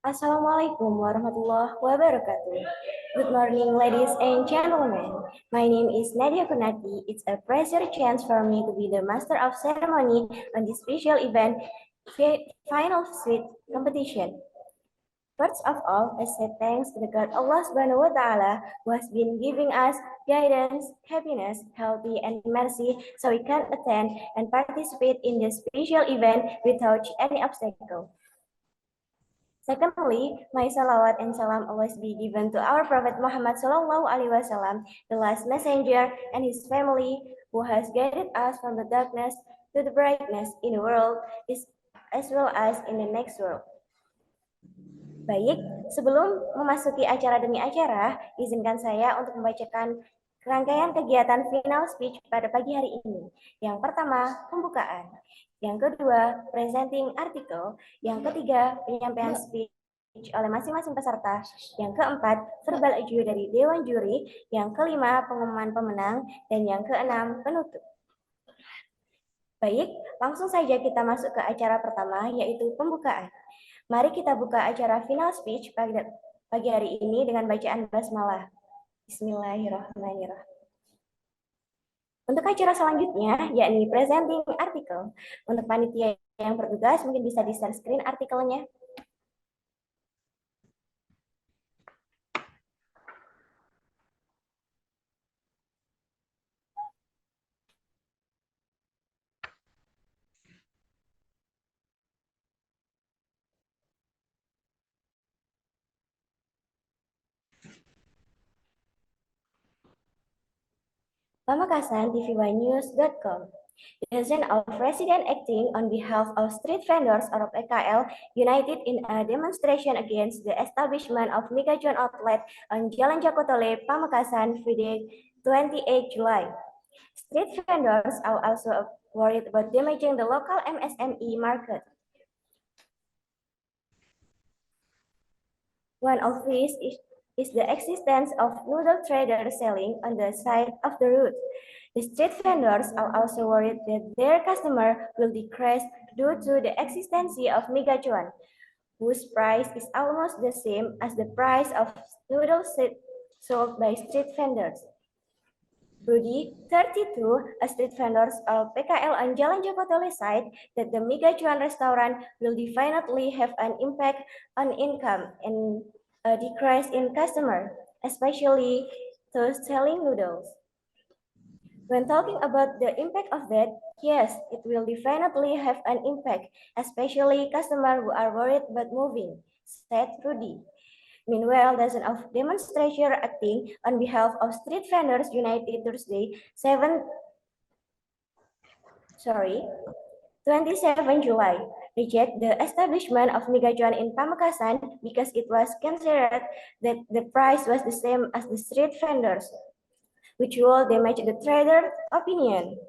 Assalamualaikum warahmatullahi wabarakatuh. Good morning, ladies and gentlemen. My name is Nadia Kunati. It's a pleasure chance for me to be the master of ceremony on this special event, Final Suite competition. First of all, I say thanks to the God Allah Subhanahu wa Ta'ala who has been giving us guidance, happiness, healthy, and mercy so we can attend and participate in this special event without any obstacle. Secondly, my salawat and salam always be given to our Prophet Muhammad Sallallahu Alaihi Wasallam, the last messenger, and his family, who has guided us from the darkness to the brightness in the world, as well as in the next world. Baik, sebelum memasuki acara demi acara, izinkan saya untuk membacakan rangkaian kegiatan final speech pada pagi hari ini. Yang pertama, pembukaan. Yang kedua, presenting artikel. Yang ketiga, penyampaian speech oleh masing-masing peserta. Yang keempat, verbal review dari Dewan Juri. Yang kelima, pengumuman pemenang. Dan yang keenam, penutup. Baik, langsung saja kita masuk ke acara pertama, yaitu pembukaan. Mari kita buka acara final speech pagi hari ini dengan bacaan basmalah. Bismillahirrahmanirrahim. Untuk acara selanjutnya, yakni presenting artikel. Untuk panitia yang bertugas, mungkin bisa di-share screen artikelnya. Pamekasan tvnews.com. The President of President acting on behalf of street vendors or PKL united in a demonstration against the establishment of Megajon outlet on Jalan Jakotole, Pamekasan, Friday, 28 July. Street vendors are also worried about damaging the local MSME market. One of these is the existence of noodle traders selling on the side of the road. The street vendors are also worried that their customer will decrease due to the existence of Megajuan, whose price is almost the same as the price of noodles sold by street vendors. Rudy, 32, a street vendor of PKL on Jalan Jakotole side that the Megajuan restaurant will definitely have an impact on income and a decrease in customer, especially those selling noodles. When talking about the impact of that, yes, it will definitely have an impact, especially customers who are worried about moving, said Rudy. Meanwhile, dozens of demonstrators acting on behalf of Street Vendors United Thursday, 27 July, reject the establishment of Megajuan in Pamekasan because it was considered that the price was the same as the street vendors, which will damage the trader opinion.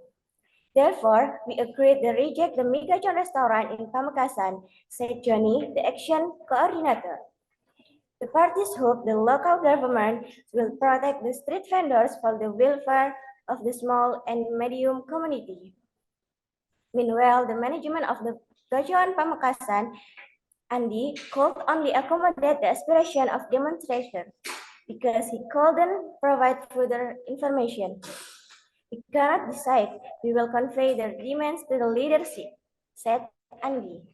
Therefore, we agreed to reject the Megajuan restaurant in Pamekasan, said Johnny, the action coordinator. The parties hope the local government will protect the street vendors for the welfare of the small and medium community. Meanwhile, the management of the Gajuan Pamekasan, Andi, could only accommodate the aspiration of demonstration because he couldn't provide further information. We cannot decide. We will convey their demands to the leadership, said Andi.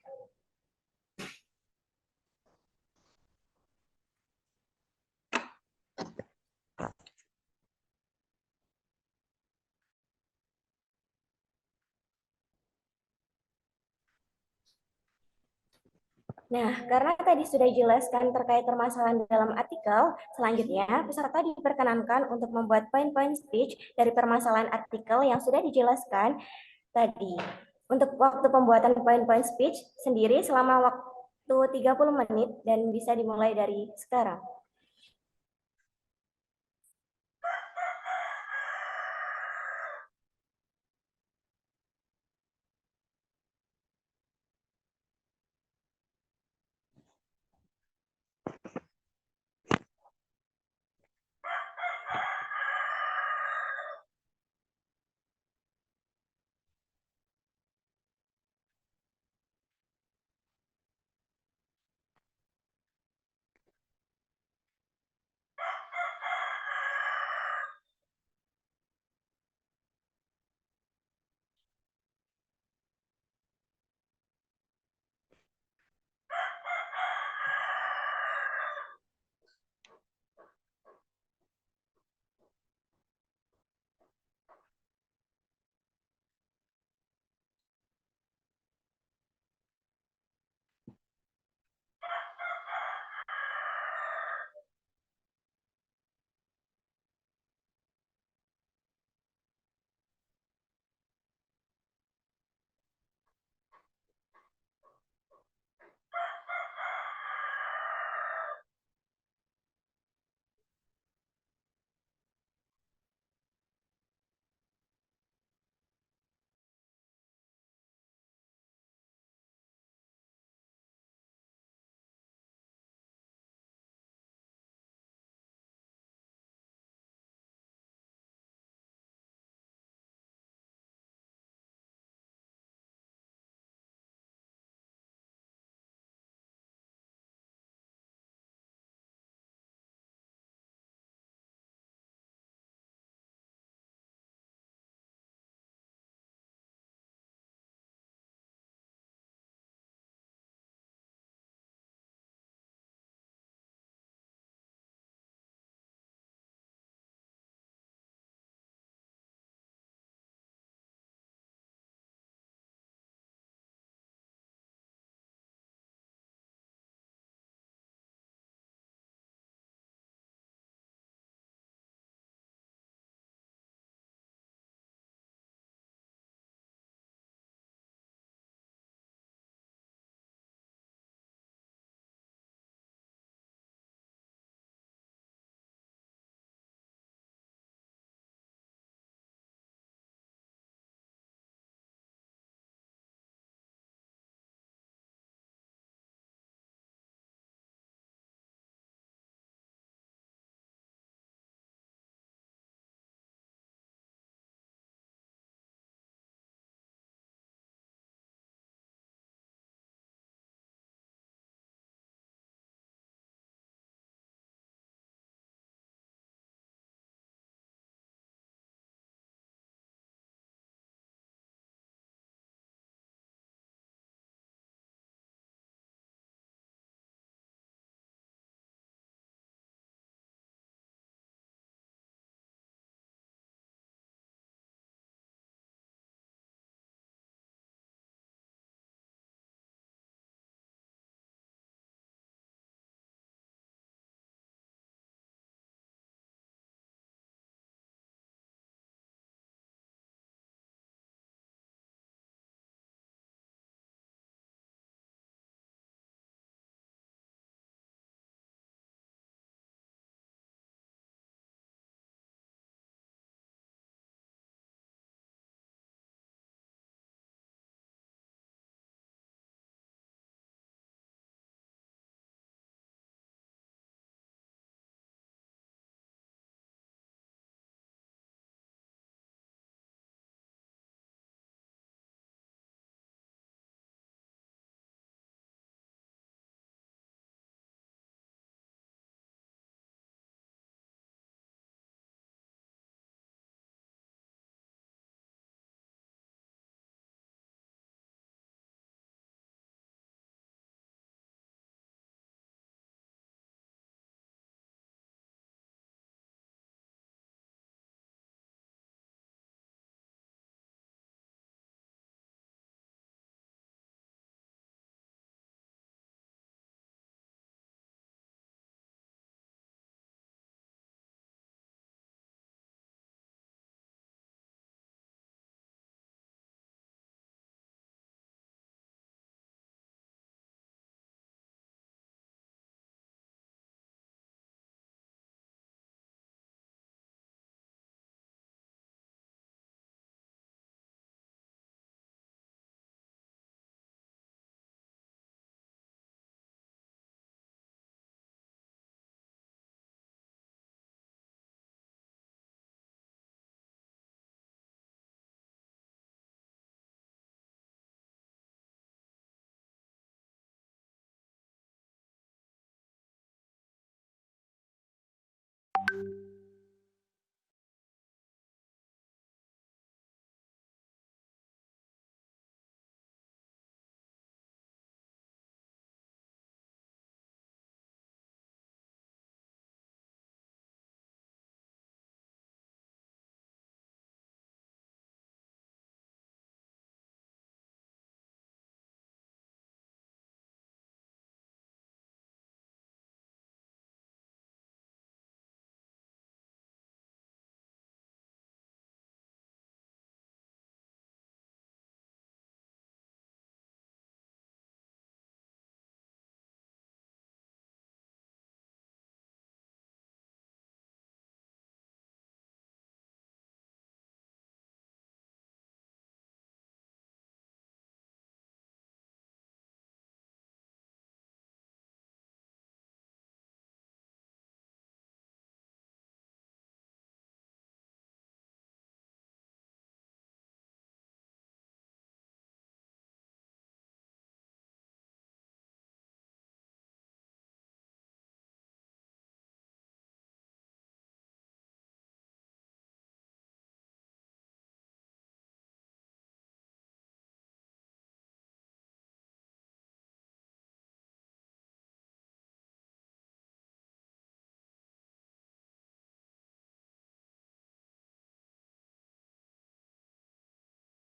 Nah, karena tadi sudah dijelaskan terkait permasalahan dalam artikel, selanjutnya peserta diperkenankan untuk membuat poin-poin speech dari permasalahan artikel yang sudah dijelaskan tadi. Untuk waktu pembuatan poin-poin speech sendiri selama waktu 30 menit dan bisa dimulai dari sekarang.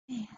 Baik,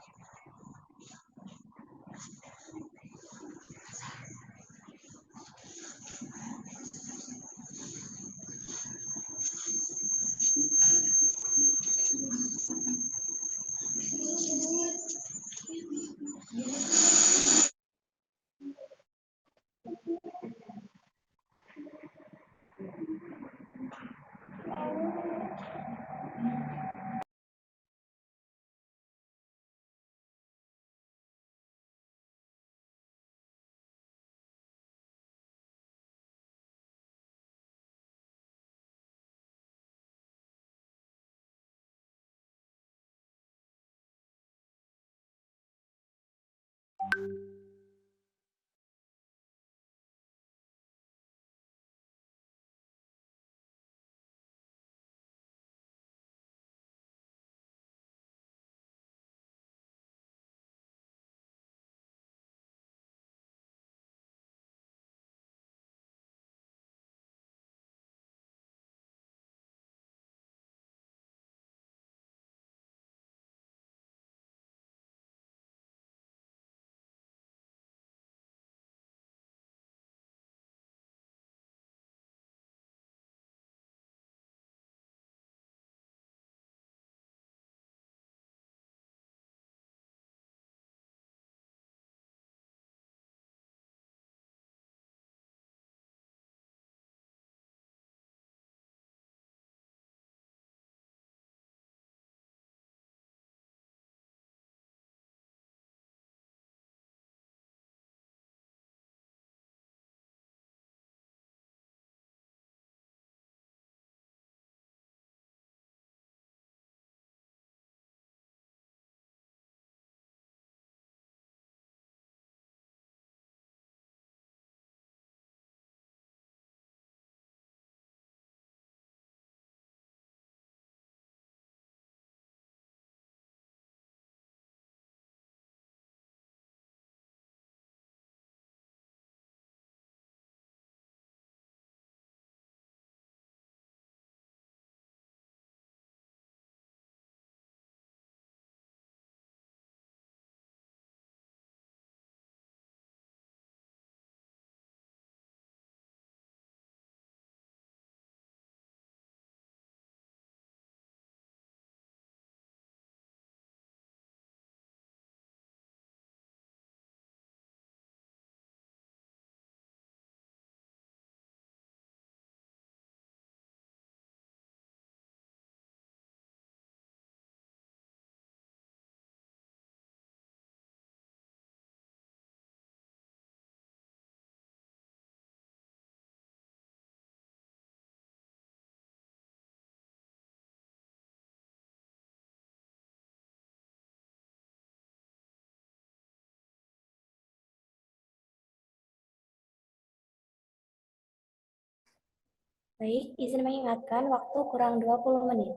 izin mengingatkan waktu kurang 20 menit.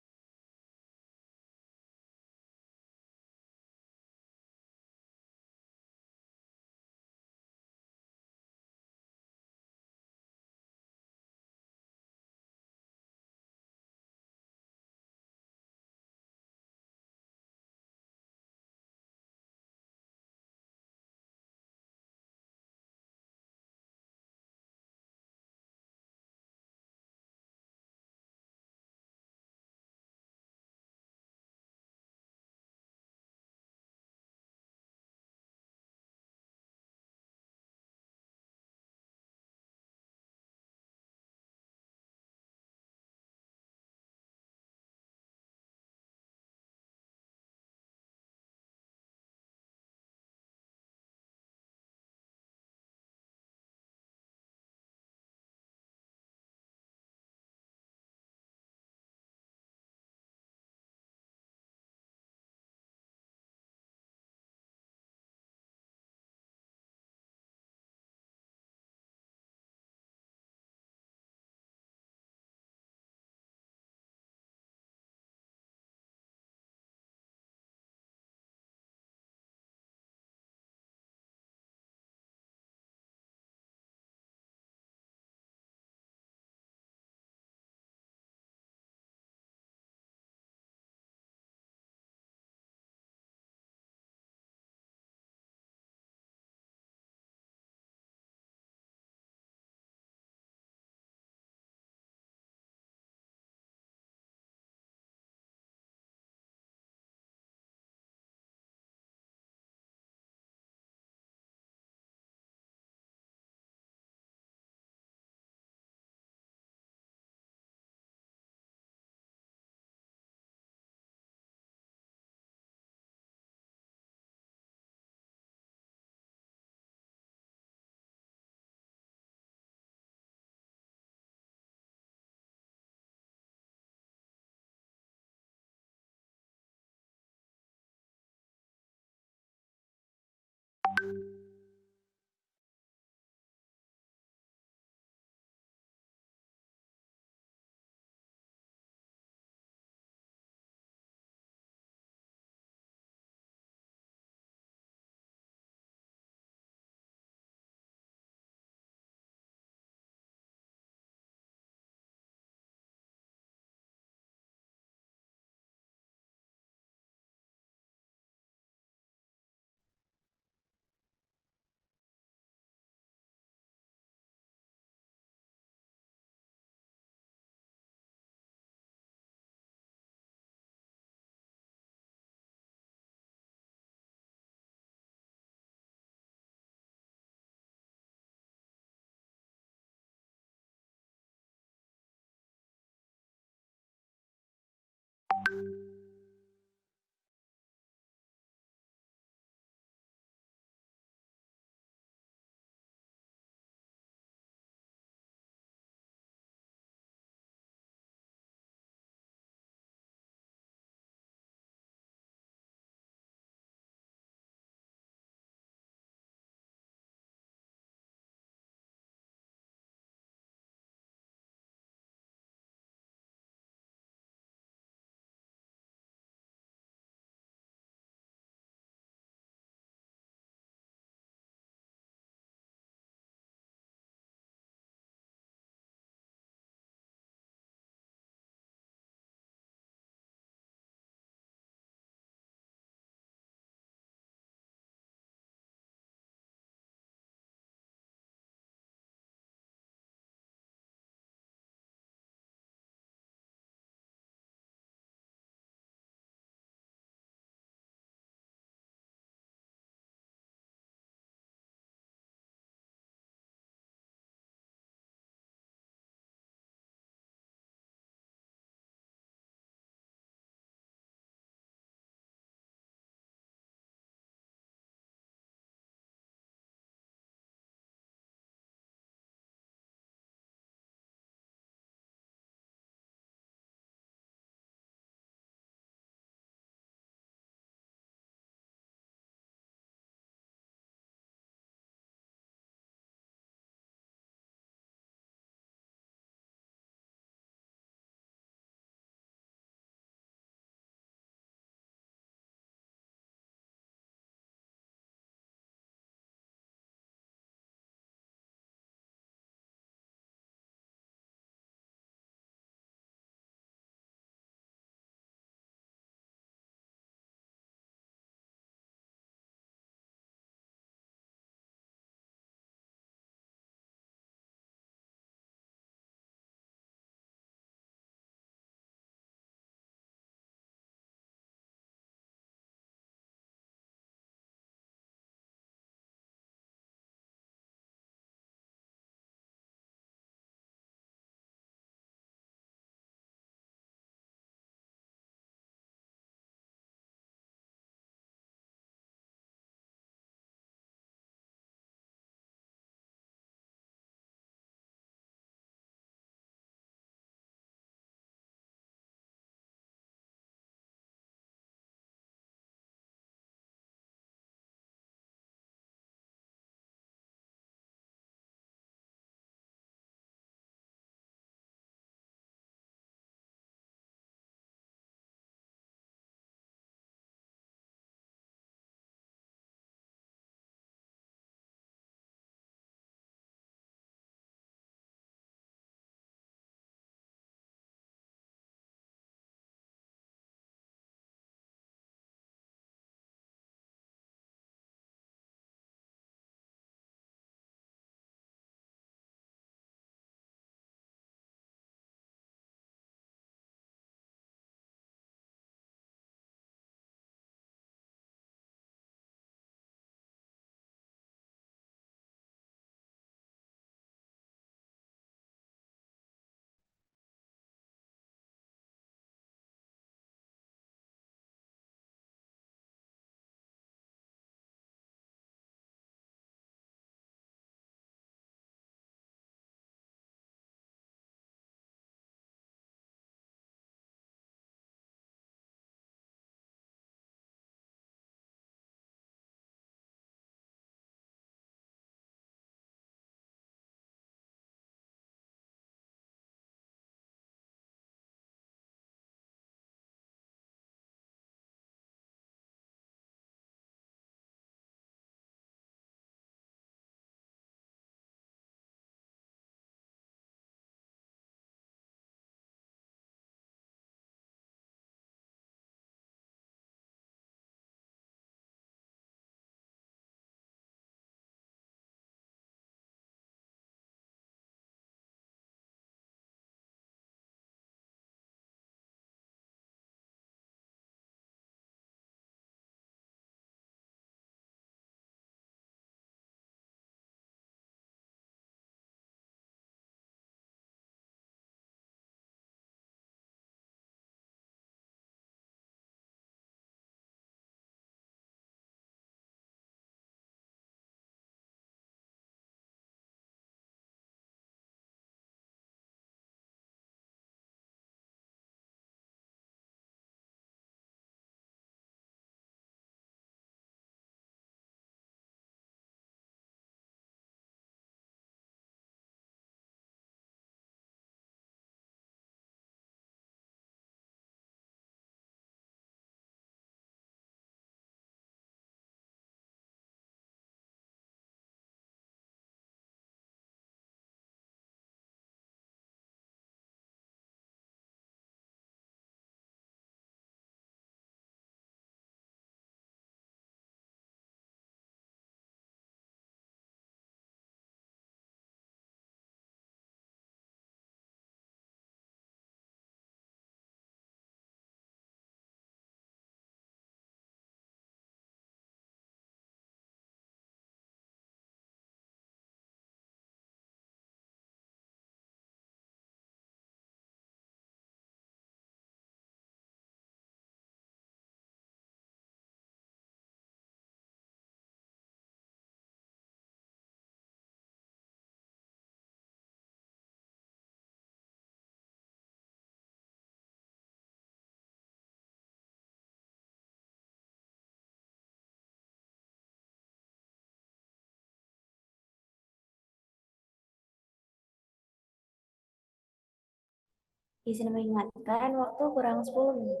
Izin mengingatkan waktu kurang 10 menit.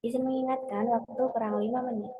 Izin mengingatkan waktu kurang 5 menit.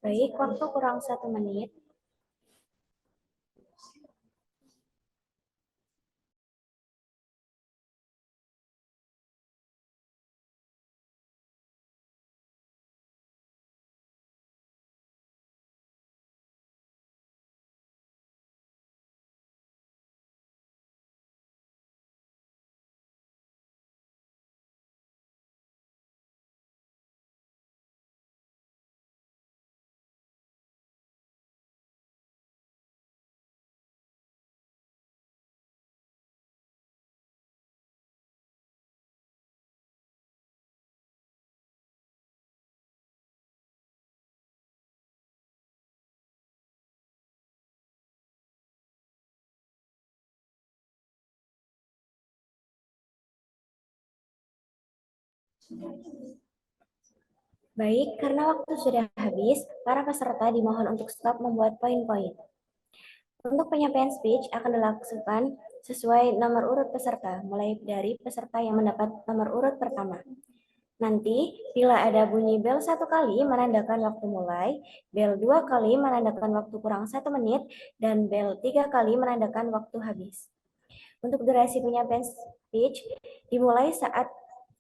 Baik, waktu kurang 1 menit. Baik, karena waktu sudah habis, para peserta dimohon untuk stop membuat poin-poin. Untuk penyampaian speech akan dilakukan sesuai nomor urut peserta, mulai dari peserta yang mendapat nomor urut pertama. Nanti, bila ada bunyi bel 1 kali menandakan waktu mulai, bel 2 kali menandakan waktu kurang 1 menit, dan bel 3 kali menandakan waktu habis. Untuk durasi penyampaian speech, dimulai saat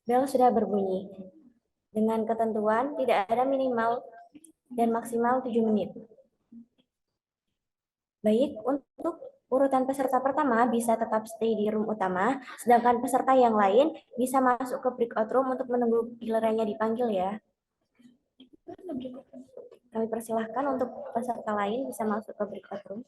bel sudah berbunyi. Dengan ketentuan tidak ada minimal dan maksimal 7 menit. Baik, untuk urutan peserta pertama bisa tetap stay di room utama, sedangkan peserta yang lain bisa masuk ke breakout room untuk menunggu gilirannya dipanggil ya. Kami persilahkan untuk peserta lain bisa masuk ke breakout room.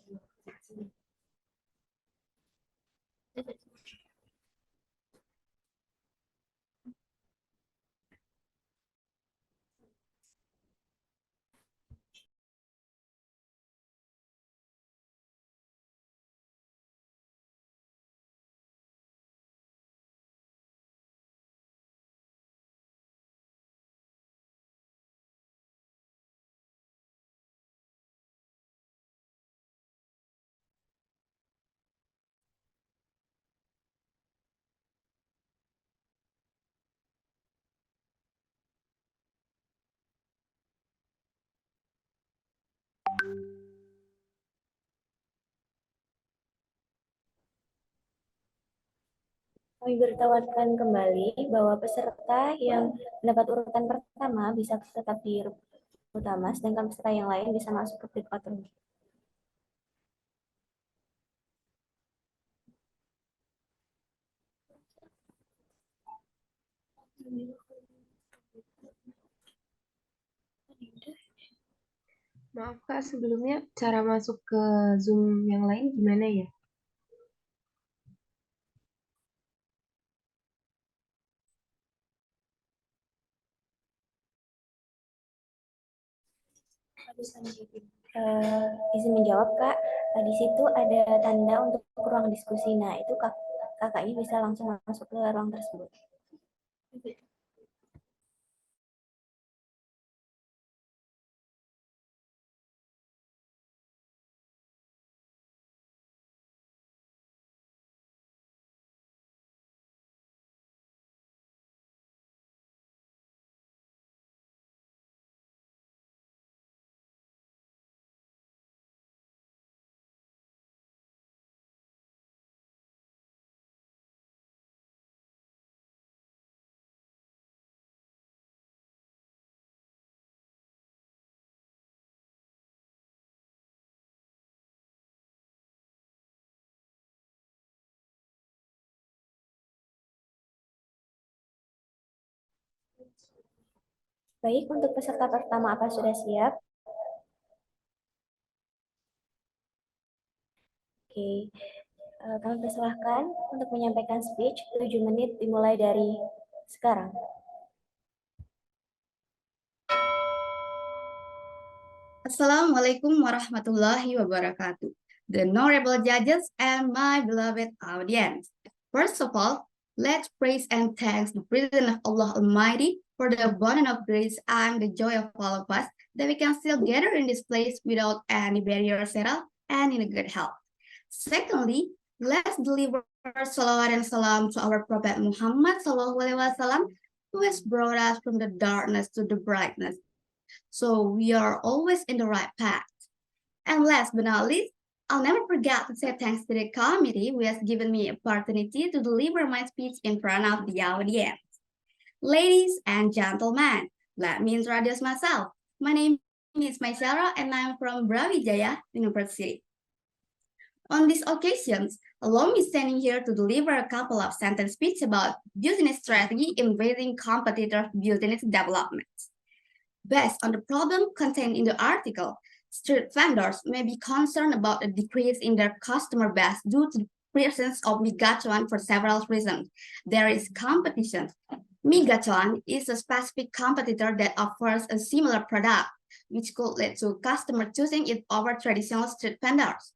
Kami beritahukan kembali bahwa peserta yang mendapat urutan pertama bisa tetap di room utama, sedangkan peserta yang lain bisa masuk ke breakout room. Maaf Kak, sebelumnya cara masuk ke Zoom yang lain gimana ya? Izin menjawab Kak, di situ ada tanda untuk ruang diskusi. Nah, itu kakaknya bisa langsung masuk ke ruang tersebut. Baik, untuk peserta pertama apa sudah siap? Oke, kami persilahkan untuk menyampaikan speech 7 menit dimulai dari sekarang. Assalamualaikum warahmatullahi wabarakatuh. The honorable judges and my beloved audience. First of all, let's praise and thank the presence of Allah Almighty for the abundance of grace and the joy of all of us that we can still gather in this place without any barriers at all and in a good health. Secondly, let's deliver salawat and salam to our Prophet Muhammad Sallallahu Alaihi Wasallam, who has brought us from the darkness to the brightness. So we are always in the right path. And last but not least, I'll never forget to say thanks to the committee who has given me opportunity to deliver my speech in front of the audience. Ladies and gentlemen, let me introduce myself. My name is Maisara and I'm from Brawijaya University. On these occasions, allow me standing here to deliver a couple of sentence speech about business strategy in raising competitive business development. Based on the problem contained in the article, street vendors may be concerned about a decrease in their customer base due to the presence of Migachuan for several reasons. There is competition. Migachuan is a specific competitor that offers a similar product, which could lead to customer choosing it over traditional street vendors.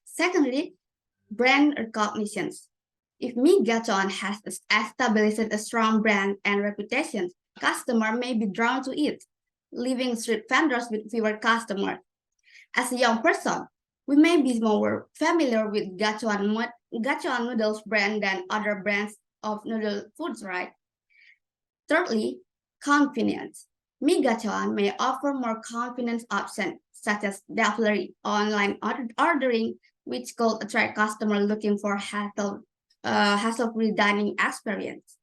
Secondly, brand recognition. If Migachuan has established a strong brand and reputation, customers may be drawn to it, leaving street vendors with fewer customers. As a young person, we may be more familiar with Gachuan noodles brand than other brands of noodle foods, right? Thirdly, Convenience. Migachuan may offer more convenient options such as delivery, online ordering, which could attract customers looking for hassle-free dining experience.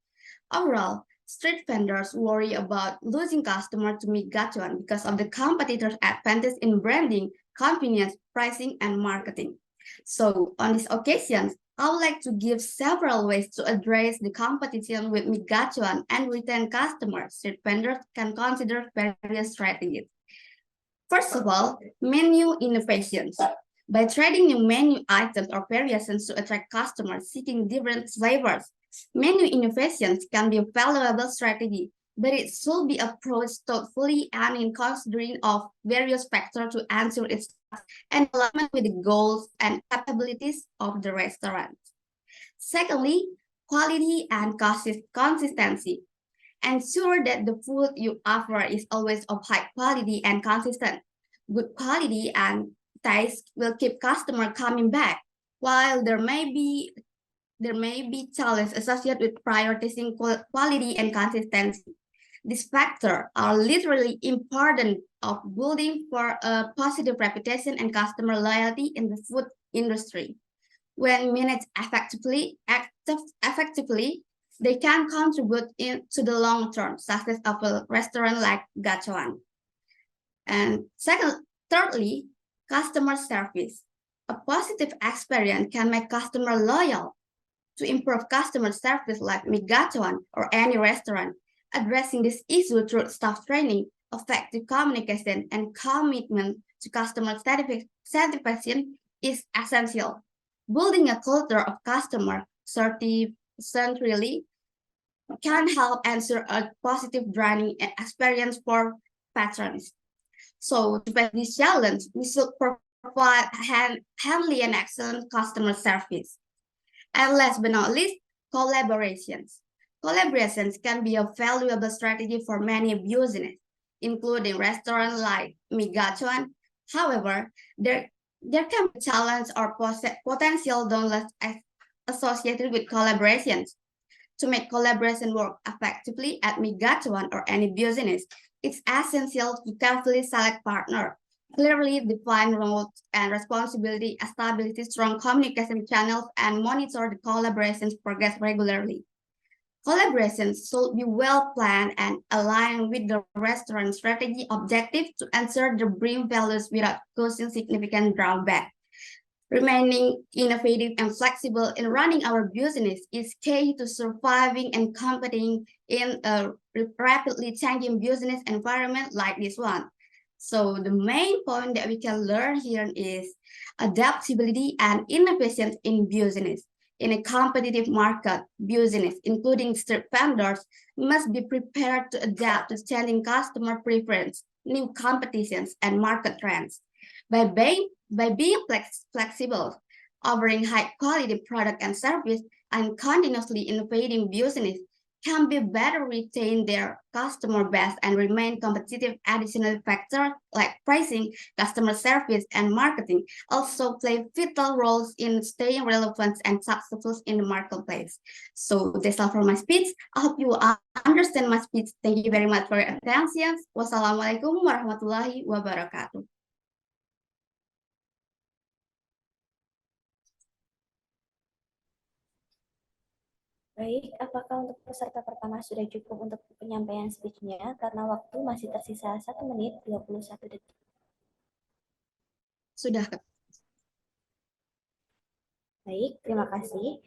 Overall, street vendors worry about losing customers to Migachuan because of the competitors' advantage in branding, convenience, pricing, and marketing. So, on this occasion, I would like to give several ways to address the competition with Migachuan and retain customers. Street vendors can consider various strategies. First of all, menu innovations. By trading new menu items or variations to attract customers seeking different flavors, menu innovations can be a valuable strategy, but it should be approached thoughtfully and in considering of various factors to ensure its and alignment with the goals and capabilities of the restaurant. Secondly, quality and consistency. Ensure that the food you offer is always of high quality and consistent. Good quality and taste will keep customer coming back, while there may be challenges associated with prioritizing quality and consistency. These factors are literally important of building for a positive reputation and customer loyalty in the food industry. When managed effectively, they can contribute to the long-term success of a restaurant like Gachuan. And thirdly, customer service. A positive experience can make customer loyal. To improve customer service like Migachuan or any restaurant, addressing this issue through staff training, effective communication, and commitment to customer satisfaction is essential. Building a culture of customer centrally can help ensure a positive dining experience for patrons. So to face this challenge, we should provide handily and excellent customer service. And last but not least, collaborations. Collaborations can be a valuable strategy for many businesses, including restaurants like Migachuan. However, there can be challenges or potential downsides associated with collaborations. To make collaboration work effectively at Migachuan or any business, it's essential to carefully select partners, clearly define roles and responsibility, establish strong communication channels, and monitor the collaboration's progress regularly. Collaborations should be well planned and aligned with the restaurant strategy objective to ensure the bring values without causing significant drawback. Remaining innovative and flexible in running our business is key to surviving and competing in a rapidly changing business environment like this one. So the main point that we can learn here is adaptability and innovation in business. In a competitive market, business, including street vendors, must be prepared to adapt to changing customer preference, new competitions, and market trends. By being flexible, offering high quality product and service, and continuously innovating business can be better retain their customer base and remain competitive. Additional factors like pricing, customer service, and marketing also play vital roles in staying relevant and successful in the marketplace. So that's all for my speech. I hope you understand my speech. Thank you very much for your attention. Wassalamualaikum warahmatullahi wabarakatuh. Baik, apakah untuk peserta pertama sudah cukup untuk penyampaian speech-nya? Karena waktu masih tersisa 1 menit 21 detik. Sudah. Baik, terima kasih.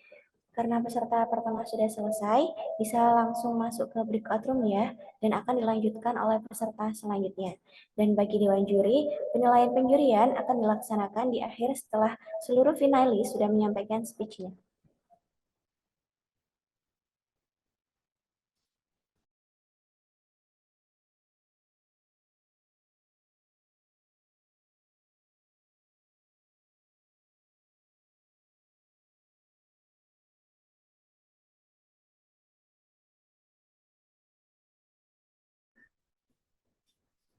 Karena peserta pertama sudah selesai, bisa langsung masuk ke breakout room ya, dan akan dilanjutkan oleh peserta selanjutnya. Dan bagi Dewan Juri, penilaian penjurian akan dilaksanakan di akhir setelah seluruh finalis sudah menyampaikan speech-nya.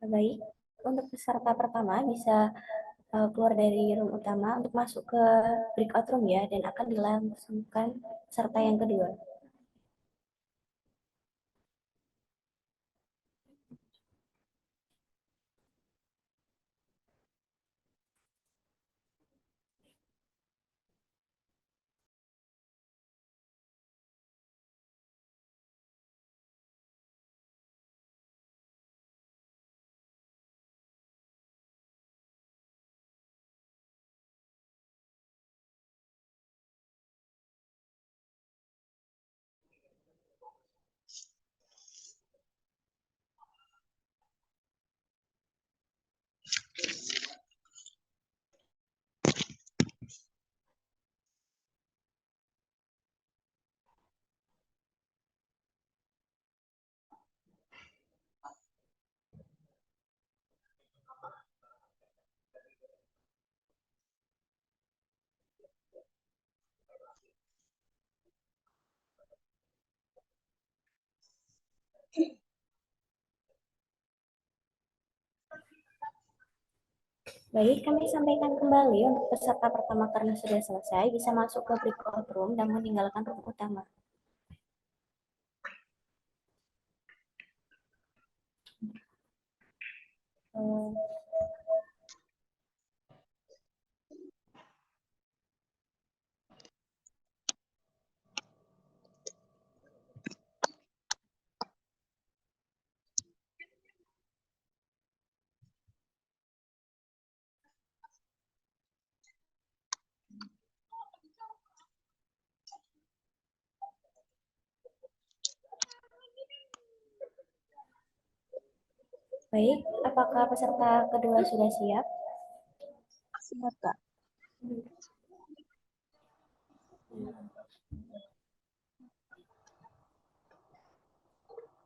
Baik, untuk peserta pertama bisa keluar dari room utama untuk masuk ke breakout room ya, dan akan dilangsungkan peserta yang kedua. Baik, kami sampaikan kembali untuk peserta pertama karena sudah selesai, bisa masuk ke breakout room dan meninggalkan room utama. Baik, apakah peserta kedua sudah siap? Siap, Kak. Baik,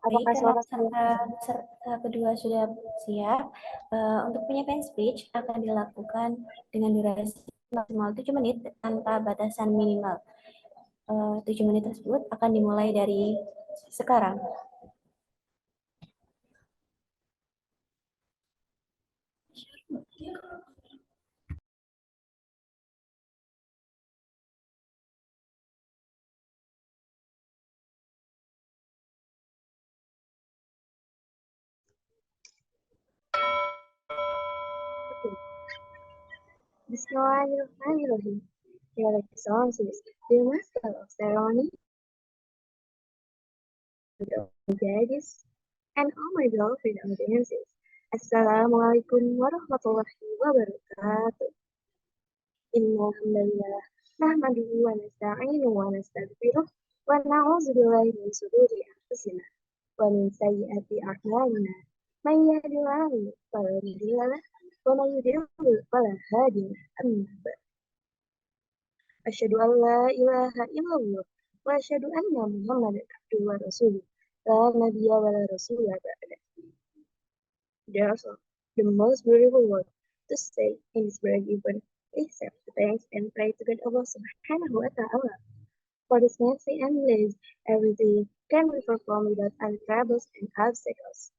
Apakah karena suara peserta kedua sudah siap, untuk penyampaian speech akan dilakukan dengan durasi maksimal 7 menit tanpa batasan minimal. 7 menit tersebut akan dimulai dari sekarang. Bismillahirrahmanirrahim. Your Excellencies, the Master of Ceremony, judges, and all my beloved audiences. Assalamualaikum warahmatullahi wabarakatuh. Innalhamdulillah, nahmaduhu wa nasta'inu wa nastaghfiruh, wa na'udzu billahi min shururi anfusina wa min sayyiati a'malina. Man yahdihillahu fala mudilla lahu wa man yudlil fala hadiya lahu. Amma ba'd. Asyhadu an la ilaha illallah wa asyhadu anna Muhammadan abduhu wa rasuluh. La nabiyya wa la rasula ba'da. Therefore, the most beautiful word to say in this very given except thanks and pray to God Allah Subhanahu wa Ta'ala. For this mercy and grace, everything can be performed without any troubles and obstacles.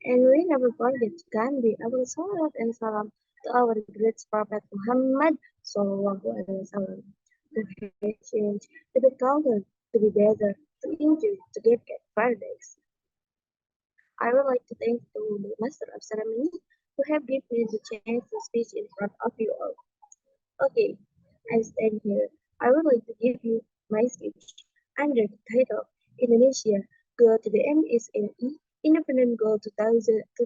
And we never forget to convey our salawat and salam to our great Prophet Muhammad Sallallahu Alaihi Wasallam, who has changed to be colder, to be better, to enjoy, to get paradise. I would like to thank the Master of Ceremony who have given me the chance to speak in front of you all. Okay, I stand here. I would like to give you my speech under the title Indonesia Go to the MSME Independent Goal 2045.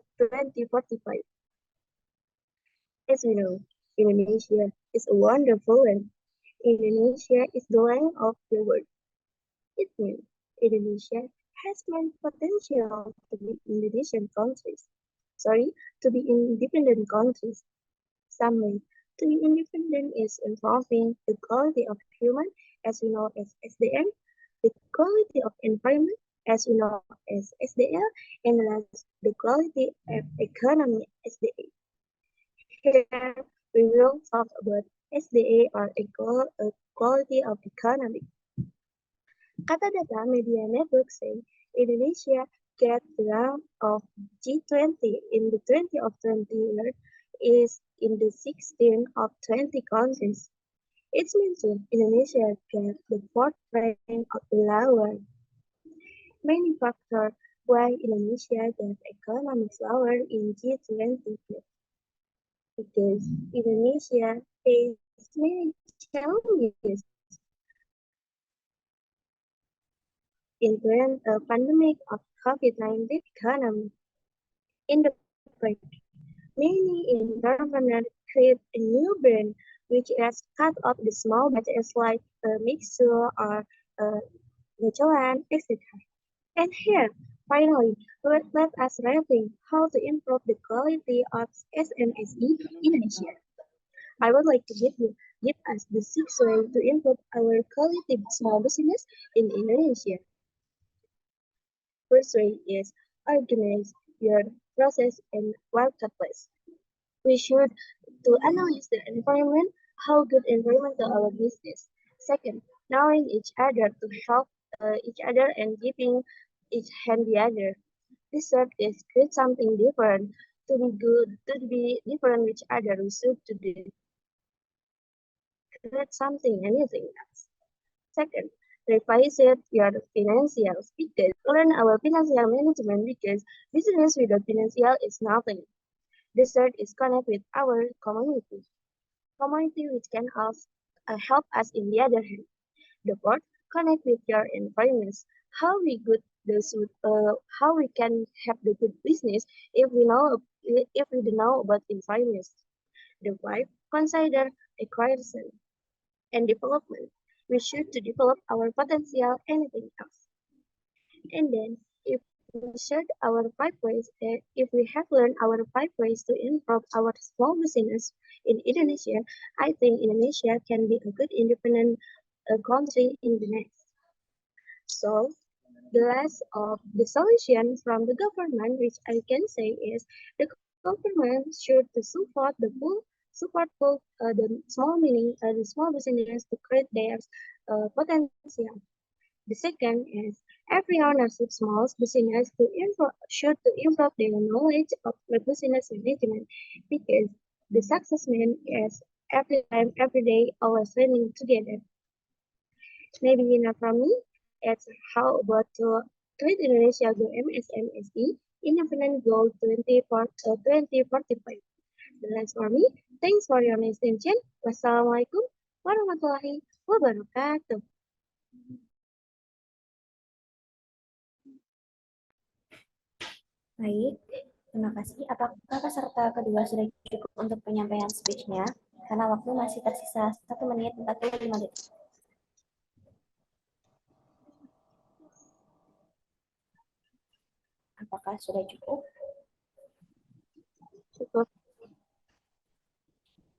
As we know, Indonesia is a wonderful land. Indonesia is the land of the world. It means Indonesia has many potential to be Indonesian countries. Sorry, to be independent countries. Some way to be independent is involving the quality of human, as we know as SDM, the quality of environment, as we know as SDL, and last, the quality of economy, SDA. Here, we will talk about SDA or quality of economy. Kata data media network say Indonesia get the rank of G20 in the 20 of 20 year is in the 16 of 20 countries. It means Indonesia get the fourth rank of the lower. Many factors why Indonesia get economic lower in G20 because Indonesia faces many challenges in the pandemic of COVID-19 economy. In the break, many entrepreneurs create a new brand which has cut off the small batches like a mixture or a Michelin, etc. And here, finally, let us rethink how to improve the quality of SMSE in Indonesia. I would like to give us the 6 ways to improve our quality small business in Indonesia. First way is organize your process and marketplace. We should to analyze the environment, how good environment to our business. Second, knowing each other to help each other and giving each hand the other. This third is create something different To be good, to be different with other, we should to create something, anything else. Second, revise your financials because learn our financial management because business without financial is nothing. The third is connect with our community which can help us in the other hand. The fourth, connect with your environment. How we good this how we can have the good business if we don't know about environment. The five, consider acquisition and development. We should to develop our potential anything else. And then if we shared our five ways, if we have learned our five ways to improve our small business in Indonesia, I think Indonesia can be a good independent country in the next. So the last of the solution from the government, which I can say is the government should to support the small business to create their potential. The second is every ownership small business should to improve their knowledge of the business management because the success man is every time, every day, always learning together. Maybe not from me. It's how about to Tweet Indonesia Go MSMSE Independent Goal 2045. That's for me. Thanks for your attention. Wassalamualaikum warahmatullahi wabarakatuh. Baik, terima kasih. Apakah peserta kedua sudah cukup untuk penyampaian speech-nya? Karena waktu masih tersisa 1 menit 45 detik. Apakah sudah cukup? Cukup.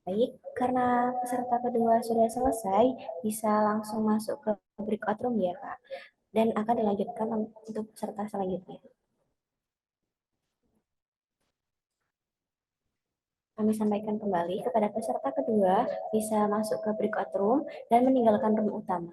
Baik, karena peserta kedua sudah selesai, bisa langsung masuk ke breakout room ya, Kak. Dan akan dilanjutkan untuk peserta selanjutnya. Kami sampaikan kembali kepada peserta kedua bisa masuk ke breakout room dan meninggalkan room utama.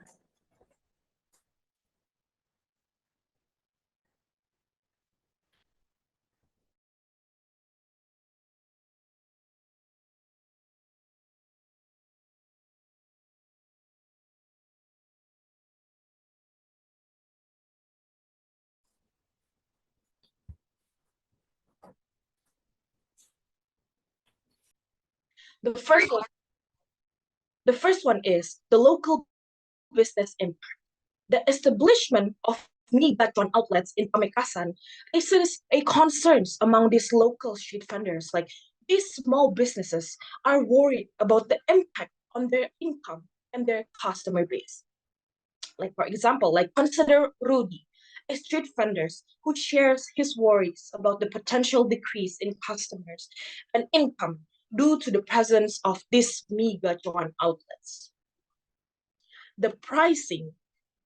The first one is the local business impact. The establishment of mini background outlets in Pamekasan raises a concerns among these local street vendors. Like these small businesses are worried about the impact on their income and their customer base. Like for example, like consider Rudy, a street vendor who shares his worries about the potential decrease in customers and income due to the presence of these mega joint outlets. The pricing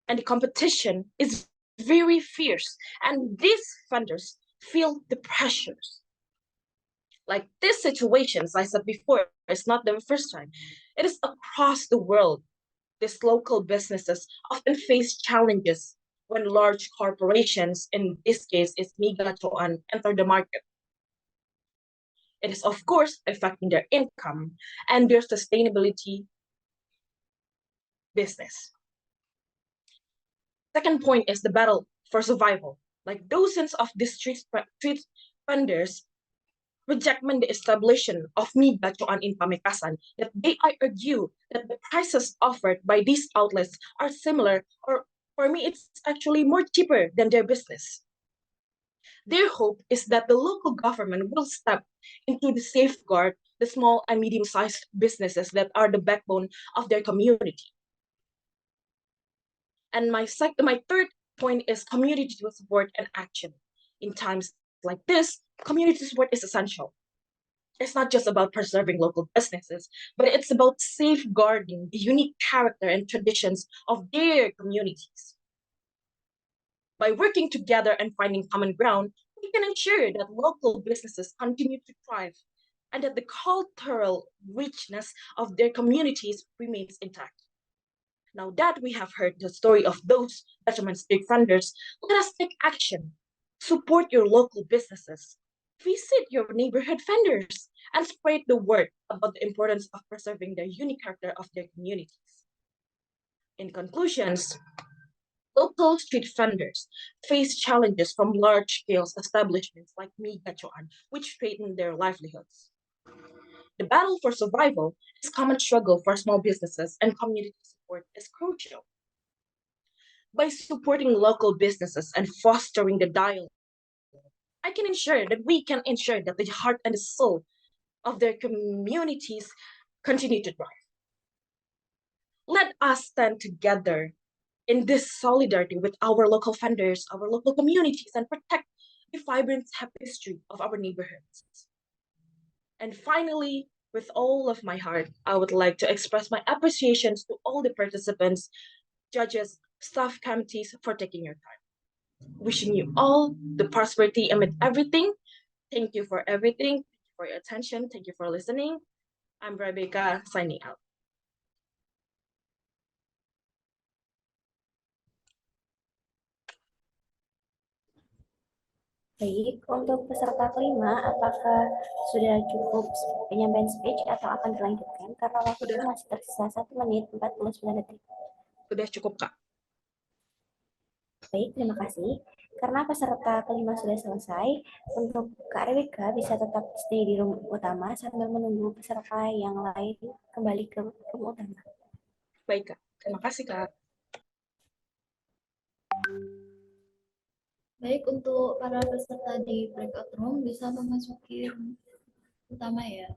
and the competition is very fierce, and these vendors feel the pressures. Like these situations, I said before, it's not the first time. It is across the world. These local businesses often face challenges when large corporations, in this case, is Mega Choan, enter the market. It is, of course, affecting their income and their sustainability business. Second point is the battle for survival. Like dozens of these street vendors reject the establishment of Mega Choan in Pamekasan, that they argue that the prices offered by these outlets are similar, or for me, it's actually more cheaper than their business. Their hope is that the local government will step into the safeguard the small and medium-sized businesses that are the backbone of their community. And my third point is community support and action. In times like this, community support is essential. It's not just about preserving local businesses, but it's about safeguarding the unique character and traditions of their communities. By working together and finding common ground, we can ensure that local businesses continue to thrive and that the cultural richness of their communities remains intact. Now that we have heard the story of those veteran street vendors, let us take action. Support your local businesses. Visit your neighborhood vendors and spread the word about the importance of preserving the unique character of their communities. In conclusions, local street vendors face challenges from large-scale establishments like Mi Gacuan, which threaten their livelihoods. The battle for survival is a common struggle for small businesses, and community support is crucial. By supporting local businesses and fostering the dialogue, we can ensure that the heart and the soul of their communities continue to thrive. Let us stand together in this solidarity with our local funders, our local communities, and protect the vibrant history of our neighborhoods. And finally, with all of my heart, I would like to express my appreciations to all the participants, judges, staff committees for taking your time. Wishing you all the prosperity amid everything. Thank you for everything. Thank you for your attention. Thank you for listening. I'm Rebecca signing out. Baik, untuk peserta kelima, apakah sudah cukup penyampaian speech atau akan dilanjutkan? Karena waktu masih tersisa 1 menit 49 detik. Sudah cukup, Kak. Baik, terima kasih. Karena peserta kelima sudah selesai, untuk Kak Rebecca bisa tetap stay di room utama sambil menunggu peserta yang lain kembali ke room utama. Baik, Kak. Terima kasih, Kak. Baik, untuk para peserta di breakout room bisa memasuki room utama ya.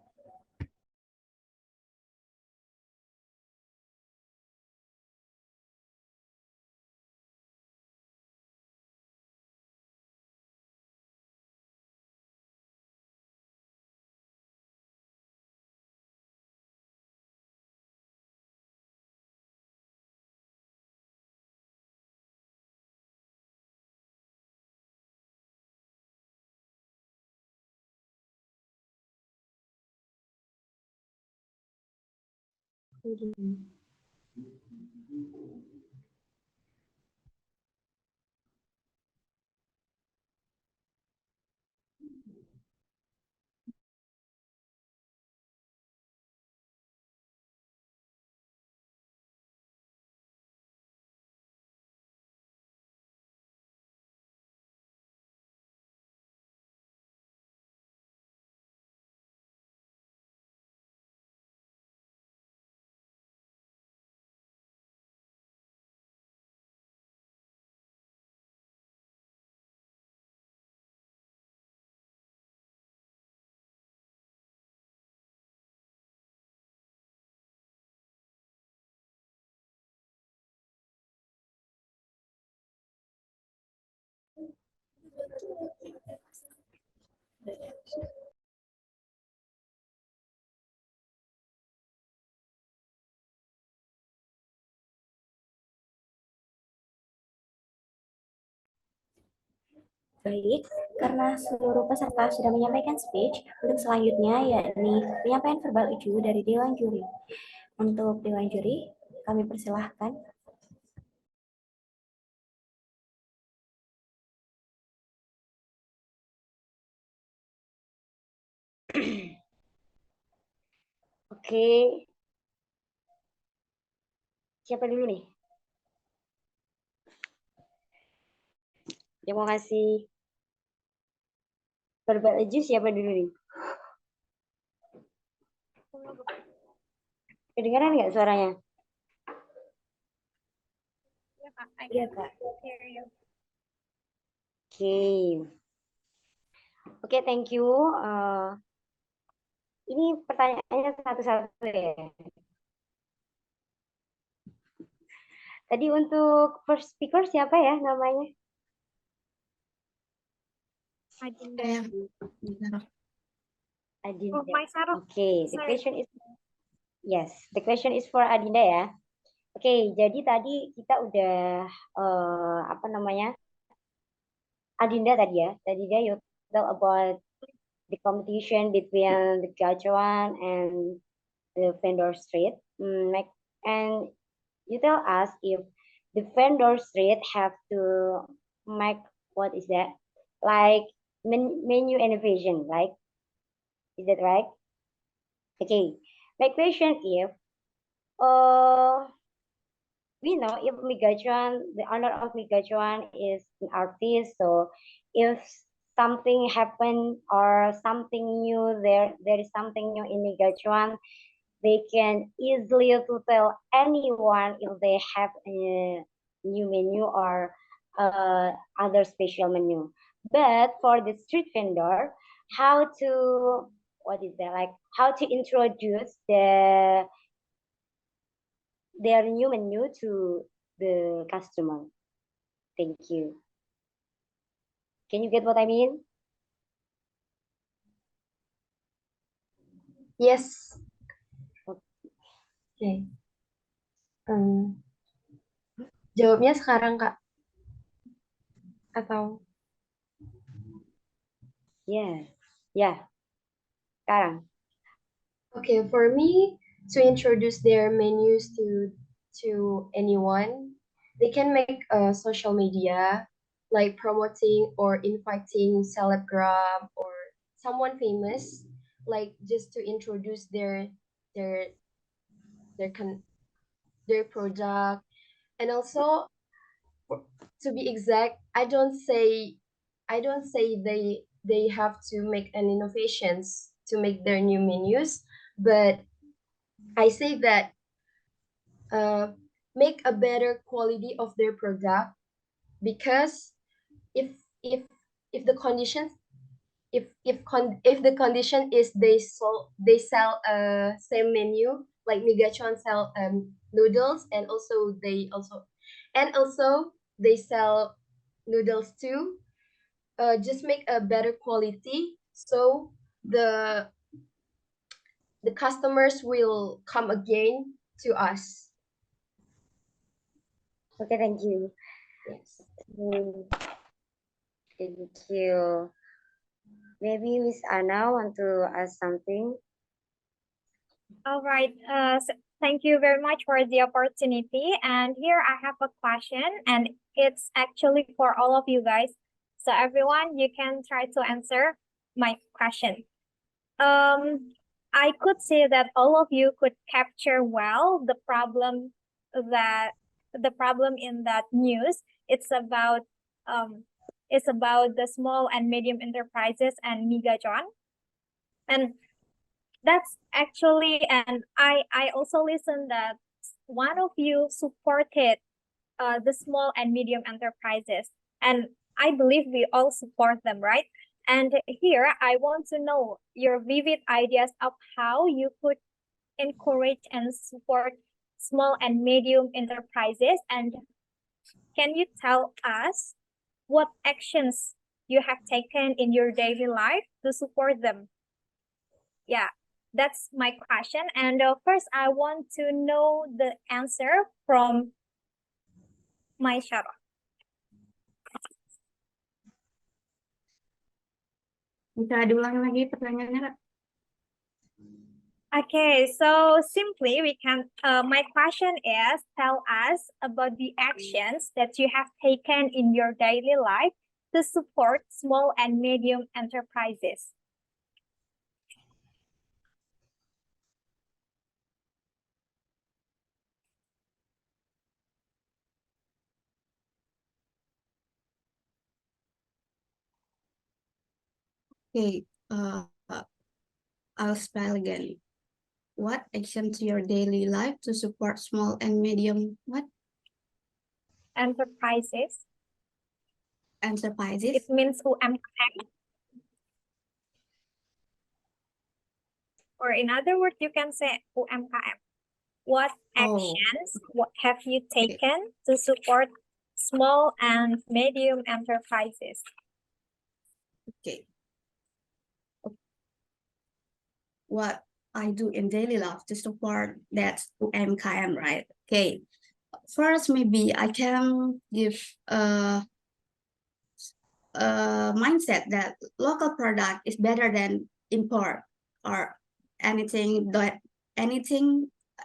Baik, karena seluruh peserta sudah menyampaikan speech, untuk selanjutnya yakni penyampaian verbal issue dari Dewan Juri. Untuk Dewan Juri, kami persilahkan. Oke. Siapa dulu nih? Terima kasih. Verbal issue siapa dulu nih? Kedengaran nggak suaranya? Iya, Kak. Oke. Oke, thank you. Ini pertanyaannya satu-satu ya. Tadi untuk first speaker siapa ya namanya? Adinda. Adinda. Oke, the question is the question is for Adinda ya. Oke, jadi tadi kita udah Adinda tadi ya. Tadi dia you tell about the competition between the gacuan and the vendor street. And you tell us if the vendor street have to make what is that? Like menu innovation, right? Is that right? Okay. My question is, uh, we know if Migajuan, the owner of Migajuan is an artist, so if something happen or something new, there is something new in Migajuan, they can easily to tell anyone if they have a new menu or other special menu. But for the street vendor, how to what is that like? How to introduce their new menu to the customer? Thank you. Can you get what I mean? Yes. Oke. Jawabnya sekarang, Kak? Atau? Yeah. Yeah. Sekarang. Okay, for me, to introduce their menus to anyone, they can make a social media, like promoting or inviting celebgram or someone famous, like just to introduce their their con their product. And also, to be exact, I don't say they have to make an innovations to make their new menus, but I say that make a better quality of their product, because if if if the conditions if the condition is they sell same menu, like Migachon sell noodles, and also they sell noodles too, just make a better quality, so the the customers will come again to us. Okay, thank you. Yes. Thank you. Maybe Miss Anna want to ask something. All right. Thank you very much for the opportunity. And here I have a question, and it's actually for all of you guys. So everyone, you can try to answer my question. I could say that all of you could capture well that the problem in that news. It's about the small and medium enterprises and Migajon. And that's actually, and I also listened that one of you supported the small and medium enterprises, and I believe we all support them, right? And here I want to know your vivid ideas of how you could encourage and support small and medium enterprises, and can you tell us what actions you have taken in your daily life to support them? Yeah, that's my question. And first, I want to know the answer from my Shara. Bisa diulangi lagi pertanyaannya, Kak? Okay, so simply we can, my question is, tell us about the actions that you have taken in your daily life to support small and medium enterprises. Okay, I'll spell again. What action to your daily life to support small and medium Enterprises. enterprises? It means UMKM. Or in other words, you can say UMKM. What actions what have you taken to support small and medium enterprises? Okay. What I do in daily life to support that UMKM, right? Okay. First, maybe I can give a mindset that local product is better than import or anything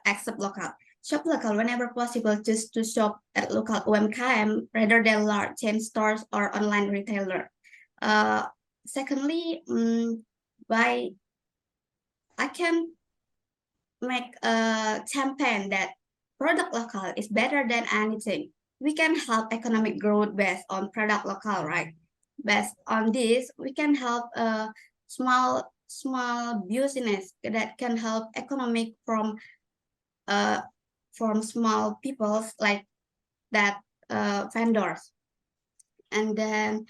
except local. Shop local whenever possible, just to shop at local UMKM rather than large chain stores or online retailer. secondly, by I can make a campaign that product local is better than anything. We can help economic growth based on product local, right? Based on this, we can help a small business that can help economic from small peoples like that vendors. And then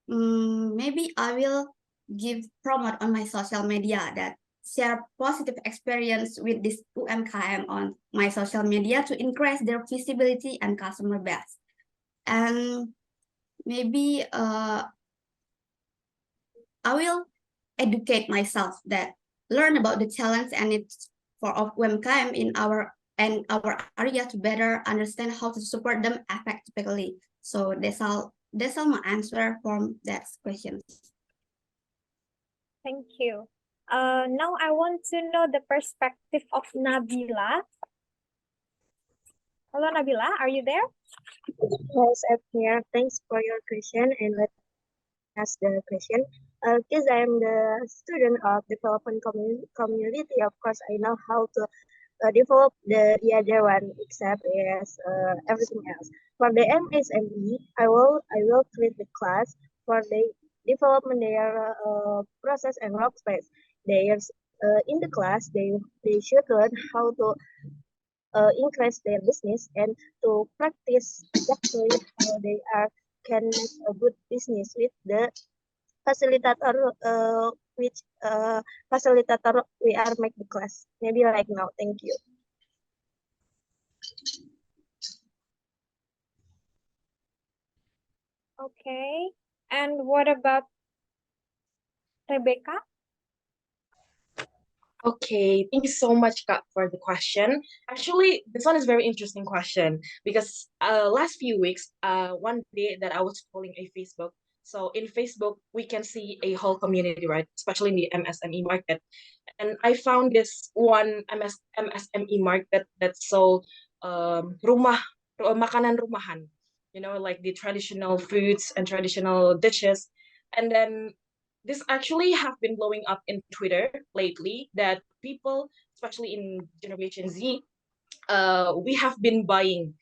maybe I will give promote on my social media that share positive experience with this UMKM on my social media to increase their visibility and customer base. And maybe I will educate myself that learn about the challenge and it's for of UMKM in our area to better understand how to support them effectively. So that's all my answer from that question. Thank you. Now I want to know the perspective of Nabila. Hello, Nabila, are you there? Yes, I'm here. Thanks for your question, and let me ask the question. Because I am the student of development community, of course, I know how to develop the other one, except as everything else. For the MSME, I will create the class for the development their process and workspace. They in the class they should learn how to increase their business and to practice exactly how they are can make a good business with the facilitator which facilitator we are make the class. Maybe like now. Thank you. Okay. And what about Rebecca? Okay, thank you so much, Kak, for the question. Actually, this one is very interesting question because last few weeks, one day that I was scrolling a Facebook. So in Facebook, we can see a whole community, right? Especially in the MSME market. And I found this one MSME market that sold makanan rumahan, like the traditional foods and traditional dishes. And then this actually have been blowing up in Twitter lately that people, especially in Generation Z, we have been buying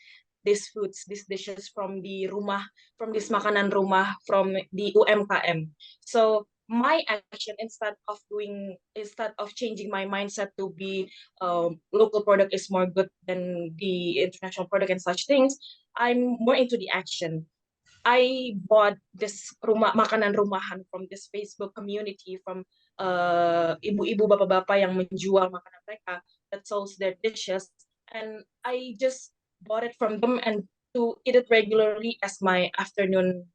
these foods, these dishes from the rumah, from this makanan rumah, from the UMKM. So my action instead of changing my mindset to be local product is more good than the international product and such things, I'm more into the action. I bought this makanan rumahan from this Facebook community from ibu-ibu bapak-bapak yang menjual makanan mereka that sells their dishes, and I just bought it from them and to eat it regularly as my afternoon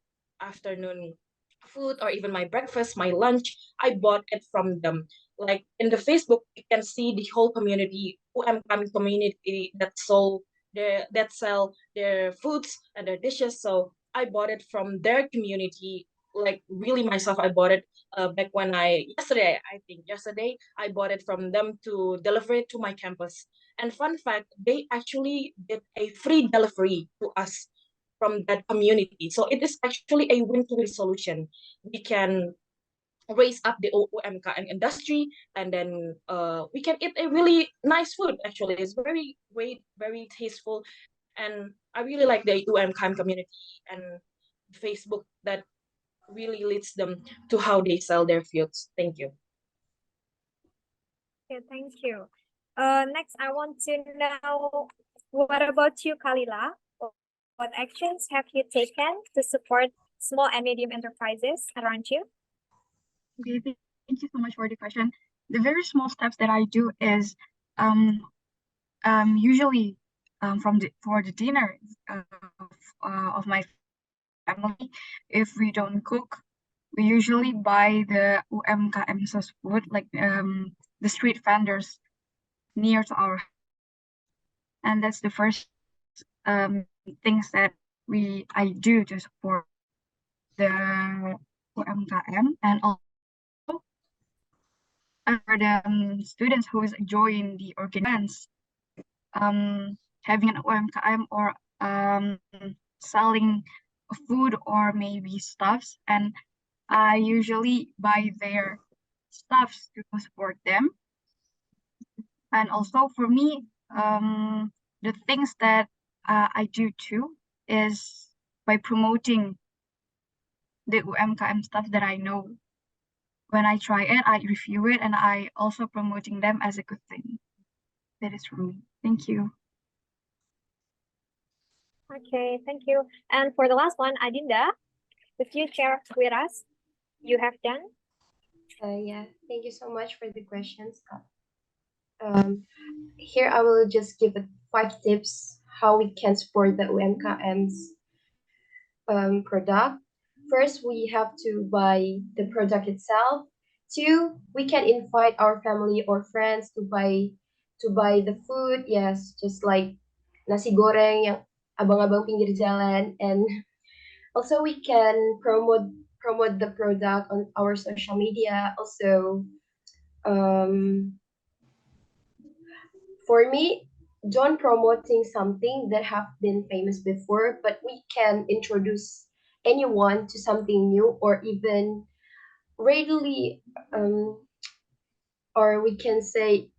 food or even my breakfast, my lunch. I bought it from them. Like in the Facebook, you can see the whole community, UMKM community that sell their foods and their dishes. So I bought it from their community. Like really myself, I bought it back when yesterday I bought it from them to deliver it to my campus. And fun fact, they actually did a free delivery to us from that community. So it is actually a win-win solution. We can raise up the UMKM industry, and then we can eat a really nice food. Actually, it's very great, very tasteful, and I really like the UMKM community and Facebook that really leads them to how they sell their foods. Thank you. Okay, thank you. Next, I want to know, what about you, Kalila? What actions have you taken to support small and medium enterprises around you? Okay, thank you so much for the question. The very small steps that I do is usually for the dinner of my family, if we don't cook, we usually buy the UMKM food, like the street vendors near to our house. And that's the first things that I do to support the UMKM. And also for the students who is enjoying the events, having an UMKM or selling food or maybe stuffs, and I usually buy their stuffs to support them. And also for me, the things that I do too is by promoting the UMKM stuff that I know. When I try it, I review it, and I also promoting them as a good thing. That is for me. Thank you. Okay, thank you. And for the last one, Adinda, if you share with us, you have done. Yeah, thank you so much for the questions. Here I will just give it 5 tips how we can support the UMKM's product. First, we have to buy the product itself. 2, we can invite our family or friends to buy the food. Yes, just like nasi goreng yang abang-abang pinggir jalan, and also we can promote the product on our social media. Also, for me, don't promoting something that have been famous before, but we can introduce anyone to something new, or even readily, or we can say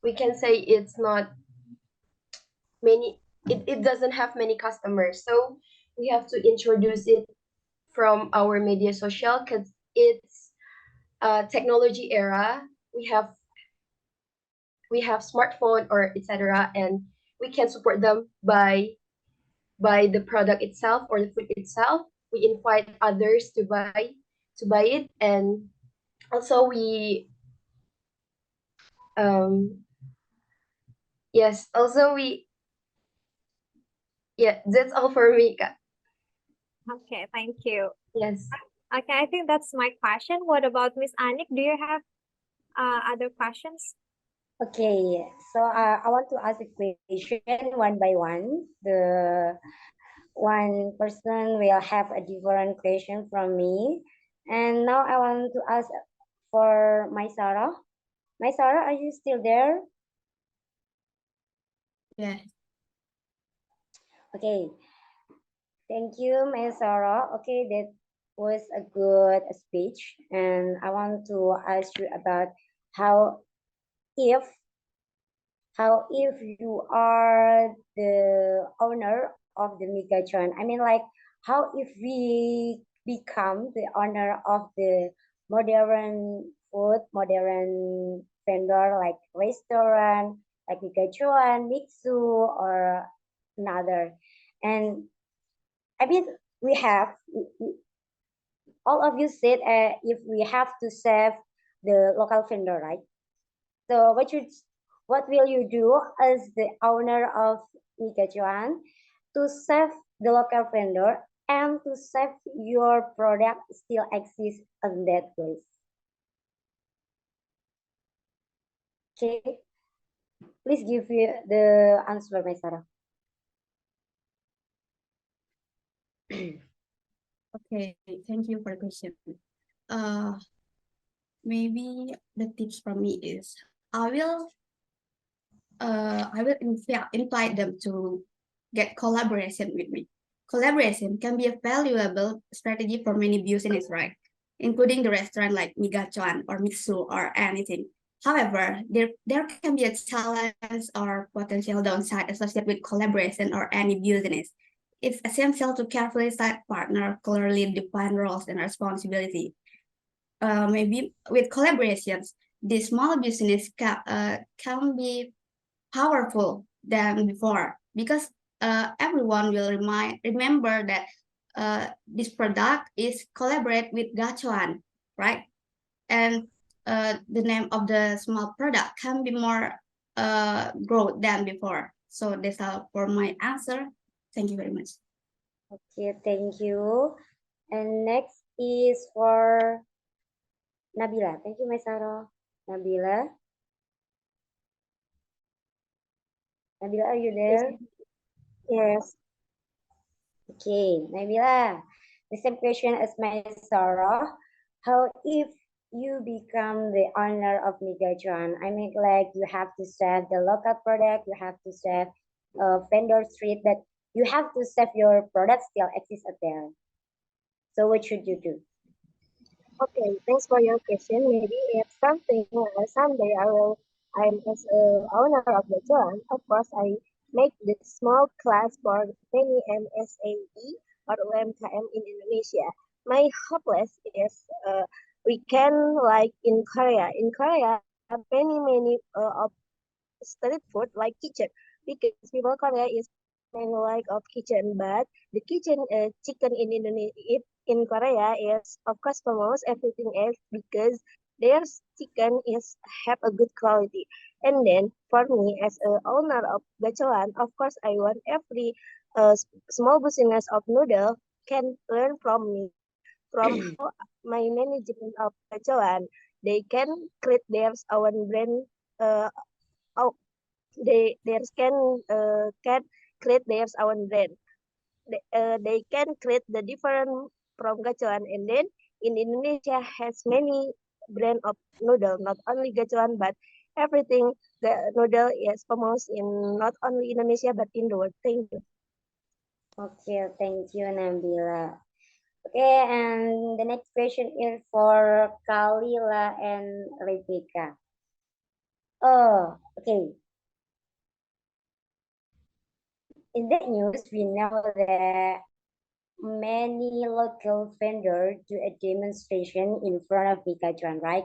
it's not many. It doesn't have many customers, so we have to introduce it from our media social, because it's a technology era. We have smartphone or etc., and we can support them by the product itself or the food itself. We invite others to buy it, and also um that's all for me, Kak. Okay, thank you. Yes. Okay, I think that's my question. What about Miss Anik? Do you have other questions? Okay, so I want to ask a question one by one. The one person will have a different question from me. And now I want to ask for my Sarah. My Sarah, are you still there? Yes. Okay, thank you, my Sarah. Okay, that was a good speech. And I want to ask you about how if if you are the owner of the Megachon, I mean, like, how if we become the owner of the modern food, modern vendor, like restaurant, like Megachon, Mixu, or another. And I mean, all of you said if we have to save the local vendor, right? So what will you do as the owner of Mikachuan to save the local vendor and to save your product still exists in that place? Okay, please give you the answer, my Sarah. Okay, thank you for the question. Maybe the tips from me is I will invite them to get collaboration with me. Collaboration can be a valuable strategy for many business, right? Including the restaurant like Migachuan or Mitsu or anything. However, there can be a challenge or potential downside associated with collaboration or any business. It's essential to carefully select partner, clearly define roles and responsibility. Maybe with collaborations, the small business can be powerful than before, because everyone will remember that this product is collaborate with Gachuan, right? And the name of the small product can be more growth than before. So that's all for my answer. Thank you very much. Okay, thank you. And next is for Nabila. Thank you, my Sarah. Nabila. Nabila, are you there? Yes. Okay, Nabila. The same question as my Sarah. How if you become the owner of Megajuan? I mean, like, you have to save the local product, you have to save vendor street, but you have to save your product still exists out there. So what should you do? Okay, thanks for your question. Maybe if something someday I'm as a owner of the John, of course I make the small class for many MSAE or UMKM in Indonesia. My hopeless is we can like in Korea. In Korea, many of street food like kitchen because people Korea is many like of kitchen, but the kitchen chicken in Indonesia in Korea is of course famous everything else because their chicken is have a good quality. And then for me as a owner of gacholan, of course I want every small business of noodle can learn from me from how my management of gacholan they can create their own brand uh, they can create their own brand. They can create the different from gacuan and then in Indonesia has many brand of noodle, not only gacuan but everything. The noodle is famous in not only Indonesia but in the world. Thank you. Okay, thank you, Nabila. Okay, and the next question is for Kalila and Rebecca. Oh, okay. In that news, we know that many local vendors do a demonstration in front of Mikajuan, right?